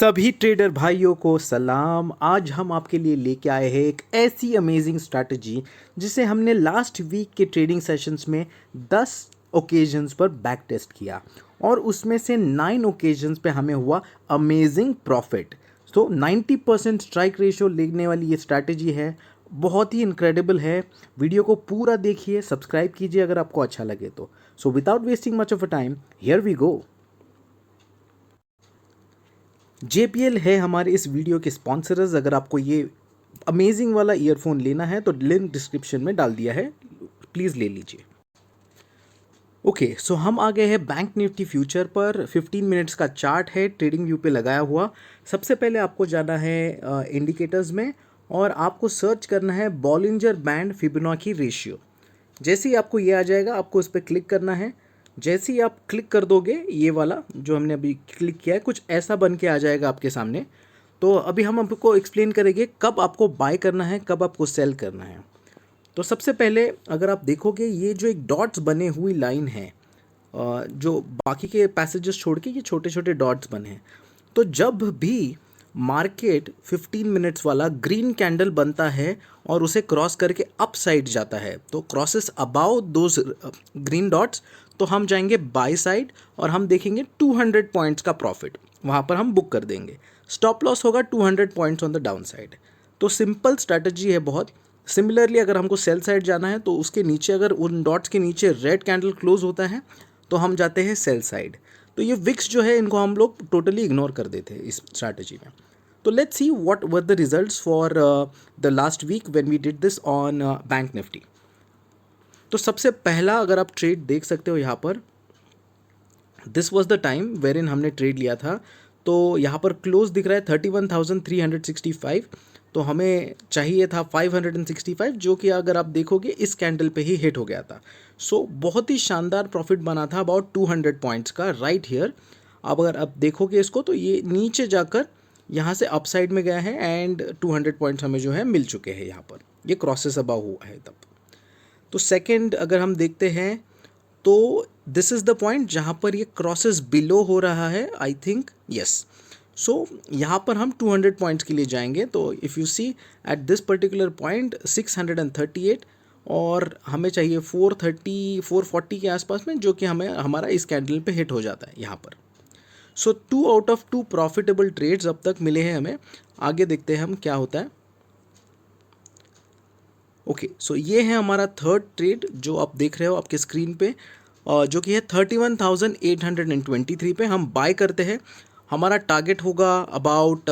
सभी ट्रेडर भाइयों को सलाम। आज हम आपके लिए लेके आए हैं एक ऐसी अमेजिंग स्ट्रैटेजी जिसे हमने लास्ट वीक के ट्रेडिंग सेशंस में 10 ओकेजन्स पर बैक टेस्ट किया और उसमें से 9 ओकेजन्स पे हमें हुआ अमेजिंग प्रॉफिट। सो 90% स्ट्राइक रेशियो लेने वाली ये स्ट्रैटेजी है, बहुत ही इनक्रेडिबल है। वीडियो को पूरा देखिए, सब्सक्राइब कीजिए अगर आपको अच्छा लगे तो। So without wasting much of a time, here we go. JPL है हमारे इस वीडियो के स्पॉन्सर्स। अगर आपको ये अमेजिंग वाला ईयरफोन लेना है तो लिंक डिस्क्रिप्शन में डाल दिया है, प्लीज़ ले लीजिए। ओके, सो हम आ गए हैं बैंक निफ्टी फ्यूचर पर। 15 मिनट्स का चार्ट है, ट्रेडिंग व्यू पे लगाया हुआ। सबसे पहले आपको जाना है इंडिकेटर्स में और आपको सर्च करना है बॉलिंजर बैंड फिबोनाची रेशियो। जैसे ही आपको ये आ जाएगा, आपको इस पर क्लिक करना है। जैसे ही आप क्लिक कर दोगे, ये वाला जो हमने अभी क्लिक किया है कुछ ऐसा बन के आ जाएगा आपके सामने। तो अभी हम आपको एक्सप्लेन करेंगे कब आपको बाय करना है, कब आपको सेल करना है। तो सबसे पहले अगर आप देखोगे, ये जो एक डॉट्स बने हुई लाइन है, जो बाकी के पैसेजेस छोड़ के ये छोटे छोटे डॉट्स बने हैं, तो जब भी मार्केट 15 मिनट्स वाला ग्रीन कैंडल बनता है और उसे क्रॉस करके अप साइड जाता है, तो crosses above those green dots, तो हम जाएंगे बाय साइड और हम देखेंगे 200 पॉइंट्स का प्रॉफिट वहाँ पर हम बुक कर देंगे। स्टॉप लॉस होगा 200 points on the down side. तो सिंपल स्ट्रैटेजी है बहुत। सिमिलरली अगर हमको सेल साइड जाना है तो उसके नीचे, अगर उन डॉट्स के नीचे रेड कैंडल क्लोज होता है तो हम जाते हैं सेल साइड। तो ये विक्स जो है, इनको हम लोग टोटली इग्नोर कर देते हैं इस स्ट्रैटेजी में। तो let's see what were the results for the last week when we did this on bank Nifty. तो सबसे पहला अगर आप ट्रेड देख सकते हो यहाँ पर, this was the time wherein हमने ट्रेड लिया था। तो यहाँ पर क्लोज दिख रहा है 31,365। तो हमें चाहिए था 565, जो कि अगर आप देखोगे इस कैंडल पे ही हिट हो गया था। सो बहुत ही शानदार प्रॉफिट बना था, अबाउट 200 पॉइंट्स का राइट हियर। अब अगर आप देखोगे इसको, तो ये नीचे जाकर यहाँ से अपसाइड में गया है एंड 200 पॉइंट्स हमें जो है मिल चुके हैं यहाँ पर। ये क्रॉसेस अबाउ हुआ है तब। तो सेकंड अगर हम देखते हैं, तो दिस इज़ द पॉइंट जहाँ पर ये क्रॉसेस बिलो हो रहा है, आई थिंक यस। सो यहाँ पर हम 200 पॉइंट्स के लिए जाएंगे। तो if you see at this particular point 638, और हमें चाहिए 430 440 के आसपास में, जो कि हमें हमारा इस कैंडल पे हिट हो जाता है यहाँ पर। सो 2 आउट ऑफ 2 प्रॉफिटेबल ट्रेड्स अब तक मिले हैं हमें। आगे देखते हैं हम क्या होता है। ओके, सो ये है हमारा थर्ड ट्रेड जो आप देख रहे हो आपके स्क्रीन पे, जो कि है 31,823 पे हम बाय करते हैं। हमारा टारगेट होगा अबाउट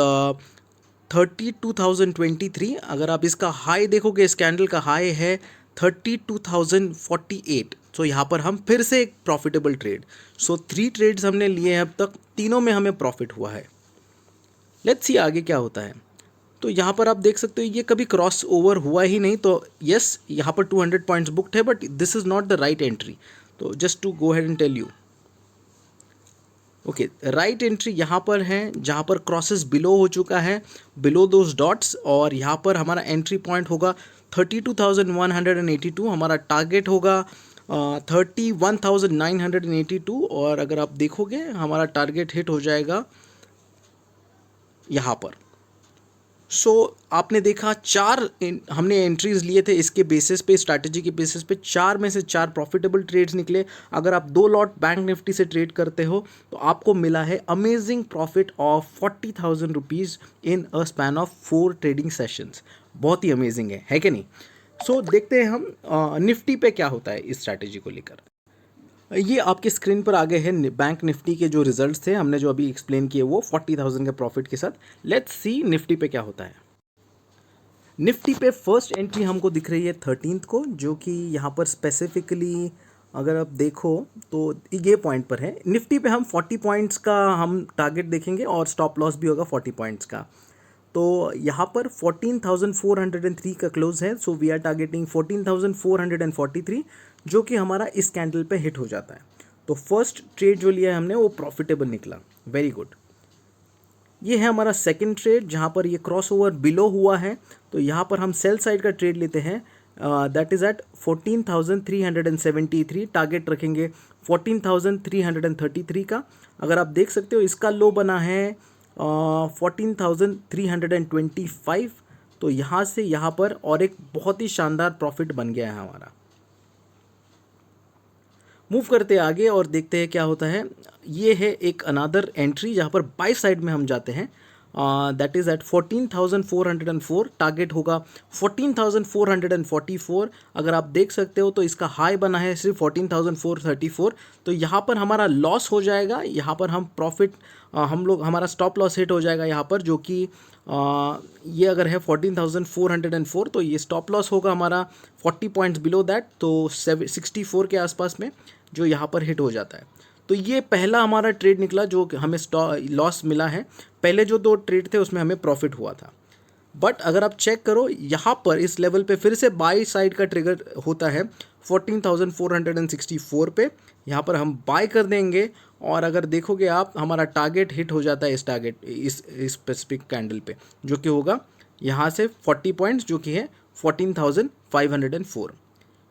32,023। अगर आप इसका हाई देखोगे, इस कैंडल का हाई है 32,048। सो यहाँ पर हम फिर से एक प्रॉफिटेबल ट्रेड। सो 3 ट्रेड्स हमने लिए हैं अब तक, तीनों में हमें प्रॉफिट हुआ है। लेट्स सी आगे क्या होता है। तो यहाँ पर आप देख सकते हो ये कभी क्रॉस ओवर हुआ ही नहीं। तो यस, यहाँ पर 200 पॉइंट्स बुकड है, but this is not the right entry. तो just to go ahead and tell you, okay, right entry यहाँ पर है जहाँ पर क्रॉसेस बिलो हो चुका है, बिलो दोज डॉट्स, और यहाँ पर हमारा एंट्री पॉइंट होगा 32,182। हमारा टारगेट होगा 31,982, और अगर आप देखोगे हमारा टारगेट हिट हो जाएगा यहाँ पर। सो आपने देखा 4 हमने एंट्रीज लिए थे, इसके बेसिस पे, स्ट्रैटेजी के बेसिस पे 4 में से 4 प्रॉफिटेबल ट्रेड्स निकले। अगर आप 2 लॉट बैंक निफ्टी से ट्रेड करते हो तो आपको मिला है amazing profit of 40,000 rupees in a span of 4 trading sessions. बहुत ही अमेजिंग है कि नहीं? सो देखते हैं हम निफ्टी पे क्या होता है इस स्ट्रैटेजी को लेकर। ये आपके स्क्रीन पर आगे है बैंक निफ्टी के जो रिजल्ट्स थे, हमने जो अभी एक्सप्लेन किए वो 40,000 के प्रॉफिट के साथ। लेट्स सी निफ्टी पे क्या होता है। निफ्टी पे फर्स्ट एंट्री हमको दिख रही है 13th को, जो कि यहाँ पर स्पेसिफिकली अगर आप देखो तो ये पॉइंट पर है। निफ्टी पे हम 40 पॉइंट्स का हम टारगेट देखेंगे और स्टॉप लॉस भी होगा 40 पॉइंट्स का। तो यहाँ पर 14,403 का क्लोज है। सो वी आर टारगेटिंग 14,443, जो कि हमारा इस कैंडल पे हिट हो जाता है। तो फर्स्ट ट्रेड जो लिया है हमने वो प्रॉफिटेबल निकला, वेरी गुड। ये है हमारा सेकंड ट्रेड जहाँ पर ये क्रॉस ओवर बिलो हुआ है। तो यहाँ पर हम सेल साइड का ट्रेड लेते हैं, दैट इज़ एट 14,373। टारगेट रखेंगे 14,333 का। अगर आप देख सकते हो इसका लो बना है 14,325। तो यहाँ से यहाँ पर और एक बहुत ही शानदार प्रॉफिट बन गया है हमारा। मूव करते आगे और देखते हैं क्या होता है। ये है एक अनदर एंट्री जहाँ पर बाय साइड में हम जाते हैं, दैट इज़ एट 14,404। टारगेट होगा 14,444। अगर आप देख सकते हो तो इसका हाई बना है सिर्फ 14,434। तो यहाँ पर हमारा लॉस हो जाएगा, यहाँ पर हम प्रॉफिट हमारा स्टॉप लॉस हिट हो जाएगा यहाँ पर, जो कि ये अगर है 14,404 तो ये स्टॉप लॉस होगा हमारा 40 पॉइंट्स बिलो दैट, तो 64 के आसपास में जो यहाँ पर हिट हो जाता है। तो ये पहला हमारा ट्रेड निकला जो हमें लॉस मिला है। पहले जो 2 ट्रेड थे उसमें हमें प्रॉफिट हुआ था। बट अगर आप चेक करो यहाँ पर इस लेवल पे फिर से बाई साइड का ट्रिगर होता है 14,464 पे। यहाँ पर हम बाय कर देंगे और अगर देखोगे आप हमारा टारगेट हिट हो जाता है इस स्पेसिफिक कैंडल पे, जो कि होगा यहाँ से 40 पॉइंट्स, जो कि है 14,504।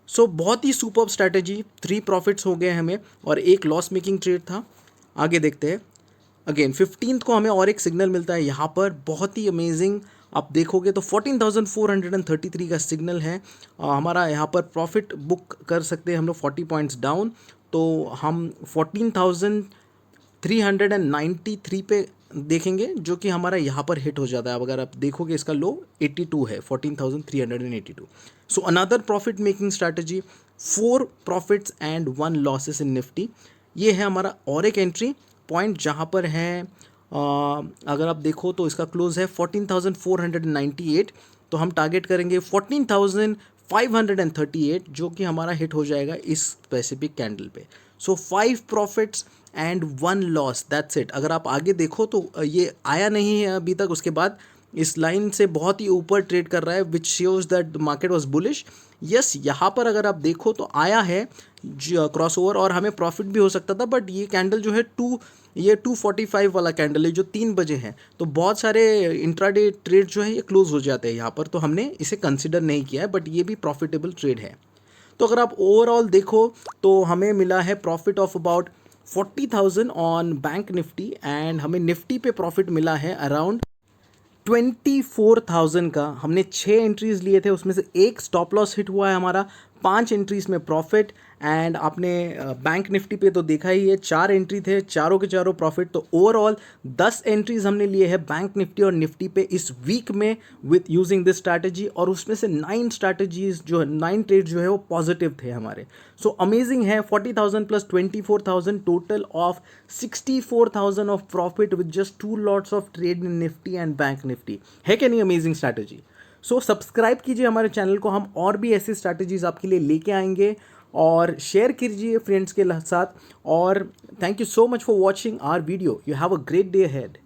सो बहुत ही सुपर्ब स्ट्रैटेजी। 3 प्रॉफिट्स हो गए हमें और एक लॉस मेकिंग ट्रेड था। आगे देखते हैं। अगेन 15th को हमें और एक सिग्नल मिलता है यहाँ पर, बहुत ही अमेजिंग। आप देखोगे तो 14,433 का सिग्नल है हमारा। यहाँ पर प्रॉफिट बुक कर सकते हैं हम लोग 40 पॉइंट्स डाउन। तो हम 14,393 पे देखेंगे, जो कि हमारा यहाँ पर हिट हो जाता है। अब अगर आप देखोगे इसका लो 82 है, 14,382। So another profit making strategy, 4 profits and 1 losses in Nifty. ये है हमारा और एक एंट्री पॉइंट जहाँ पर है अगर आप देखो तो इसका क्लोज है 14,498। तो हम टारगेट करेंगे 14,538, जो कि हमारा हिट हो जाएगा इस स्पेसिफिक कैंडल पे। सो 5 profits and 1 loss, that's it. अगर आप आगे देखो तो ये आया नहीं है अभी तक, उसके बाद इस लाइन से बहुत ही ऊपर ट्रेड कर रहा है, which shows that the market was bullish. Yes, यहाँ पर अगर आप देखो तो आया है क्रॉस ओवर और हमें प्रॉफिट भी हो सकता था, बट ये कैंडल जो है 245 वाला कैंडल है जो 3 बजे है। तो बहुत सारे इंट्राडे ट्रेड जो है ये क्लोज हो जाते हैं यहाँ पर, तो हमने इसे कंसिडर नहीं किया है, बट ये भी प्रॉफिटेबल ट्रेड है। तो अगर आप ओवरऑल देखो तो हमें मिला है profit of about 40,000 on bank Nifty, and हमें निफ्टी पे प्रॉफिट मिला है अराउंड 24,000 का। हमने 6 एंट्रीज लिए थे, उसमें से एक स्टॉप लॉस हिट हुआ है हमारा, 5 एंट्रीज में प्रॉफिट। एंड आपने बैंक निफ्टी पे तो देखा ही है 4 एंट्री थे, चारों के चारों प्रॉफिट। तो ओवरऑल 10 एंट्रीज हमने लिए हैं बैंक निफ्टी और निफ्टी पे इस वीक में विथ यूजिंग दिस स्ट्रैटेजी, और उसमें से 9 स्ट्रैटेजीज जो है 9 ट्रेड जो है वो पॉजिटिव थे हमारे। सो अमेजिंग है। 40,000 plus 24,000, total of 64,000 of profit with just 2 lots of trade in Nifty and bank Nifty. है क्या नहीं अमेजिंग स्ट्रैटेजी? सो सब्सक्राइब कीजिए हमारे चैनल को, हम और भी ऐसी स्ट्रैटेजीज आपके लिए लेके आएंगे, और शेयर कीजिए फ्रेंड्स के साथ। और thank you so much for watching our video. You have a great day ahead.